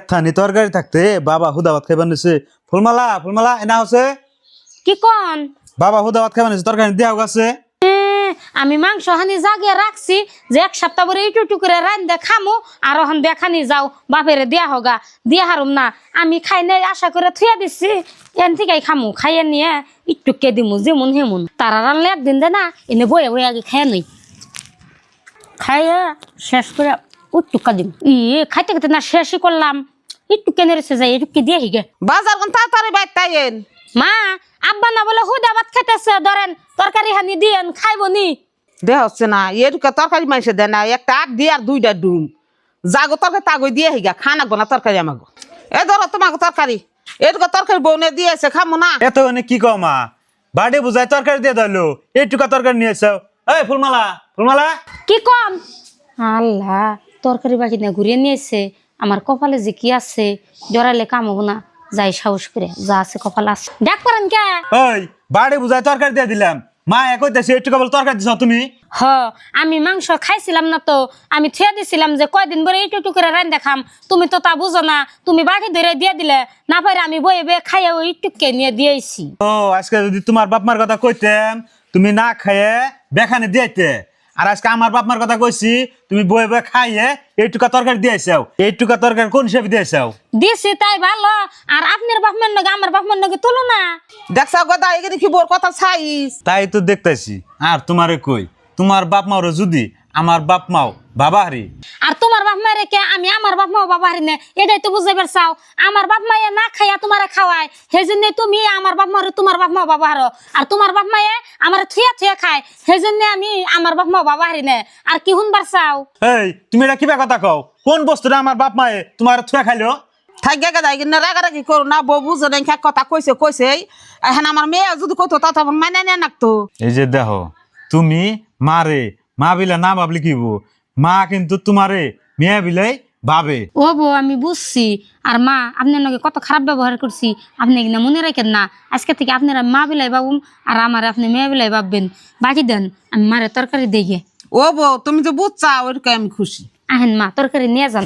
Thani তরকারি থাকতে বাবা হুদা ভাত খাইবার নিছে। ফুলমালা ফুলমালা এনা হচ্ছে কি কন? বাবা হুদা ভাত খাইবার নিছে, তরকারি দেওয়া গেছে। আমি মাংস হানি জাগিয়ে রাখছি যে এক সপ্তাহ পরে একটু করে রান্ধে খামো আর ওখান দেখানি যাও বাপেরে দেয়া হোগা দিয়া হারুম না। আমি খাই নাই আশা করে থুয়া দিচ্ছি, এন থেকে খামু খাইয়ে নিয়ে একটু কে দিমু যেমন হেমন। তারা রানলে একদিন দে না এনে বয়ে বয়ে আগে খাইয়ে নই, খাইয়ে শেষ করে উটুকা দিম। খাইতে খাইতে না শেষই করলাম, একটু কেনে রেছে যাই একটু দিয়ে হিগে বাজার কোন তাড়াতাড়ি বাইর তাইয়েন। মা আব্বা না বলে হুদা ভাত খাইতেছে, ধরেন তরকারি হানি দিয়েন খাইব নি। দে হচ্ছে না এরুকা তরকারি মাইসে দেয় না, একটা আট দিয়ে আর দুইটা ডুম জাগো তরকারি তাগই দিয়ে হিগা খানাকবো না তরকারি আমাকে। এ ধরো তোমাকে তরকারি, এরুকা তরকারি বউনে দিয়েছে খামো না। এত কি কও মা, বাড়ি বুঝাই তরকারি দিয়ে দিলো, এইটুকা তরকারি নিয়ে এসো। এই ফুলমালা ফুলমালা কি কম? আল্লাহ, তরকারি বাকি না ঘুরিয়ে নিয়েছে। আমার কপালে যে কি আছে জড়াইলে কাম হবো না, যাই সাহস করে যা আছে কপালে আছে। দেখ পারেন কে? ওই বাড়ি বুঝাই তরকারি দিয়ে দিলাম, মা কইতেছে এইটুকা বলে তরকারি দিছ তুমি। হ, আমি মাংস খাইছিলাম না তো, আমি থুয়ে দিছিলাম যে কয়দিন পরে একটু করে রান্ধে খাম। তুমি তো তা বুঝো না, তুমি বাকি ধরে দিয়ে দিলে না পারে আমি বয়ে বয়ে খাইয়ে ওই টুককে নিয়ে দিয়েছি। ও আজকে যদি তোমার বাপ মার কথা কইতেম তুমি না খাইয়ে বেখানে দিয়াইতে, আর আজকে আমার বাপ মার কথা কইছি তুমি বয়ে বয়ে খাইয়ে এইটুকা তরকারি দিয়েছাও। এইটুকা তরকারি কোন হিসেবে দিয়েছাও? দিছি তাই ভালো, আর আপনার বাপ মার নগে আমার বাপ মার নগে তুলো না। দেখছা গদা এখানে কি বোর কথা ছাইস। তাই তো দেখতেছি। আর তোমারে কই, তোমার বাপ মাও যদি আমার বাপ মাও বাবা হারি, আর তোমার বাপ মায়ের কে আমি আমার বাপ মা বাবা হারি না, এটাই তো বুঝতে পারছাও। আমার বাপ মায়ে না খাইয়া তোমারে খাওয়ায়, সেই জন্য তুমি আমার বাপ মারে তোমার বাপ মা বাবা হারো। আর তোমার বাপ মায়ে আমার থুয়া থুয়া খায়, সেই জন্য আমি আমার বাপ মা বাবা হারি না। আর কি শুনবার চাও? এই তুমি এটা কিবা কথা কও? কোন বস্তুটা আমার বাপ মায়ে তোমার ছুঁয়া খাইলো? থাকি গেদা এখানে রাগারাগি করো না, বউ বুঝো না কথা কইছে কইছে। এখন আমার মেয়ে যদি কইতো তা তখন মানে নেয় নাকতো। এই যে দেখো, তুমি মারে মা বিলে না ভাবলে কি হবো, মা কিন্তু তোমারে মেয়ে বিলে ভাবে। ও বউ আমি বুঝছি। আর মা আপনার নাকি কত খারাপ ব্যবহার করছি, আপনি কিনা মনে রাখেন না। আজকে থেকে আপনারা মা বিলাই ভাবুন আর আমার আপনি মেয়ে বিলাই ভাববেন। বাকি দেন আমি মারে তরকারি দিয়ে। ও বউ তুমি তো বুঝছা ওইরকম আমি খুশি। আহেন মা তরকারি নিয়ে যান।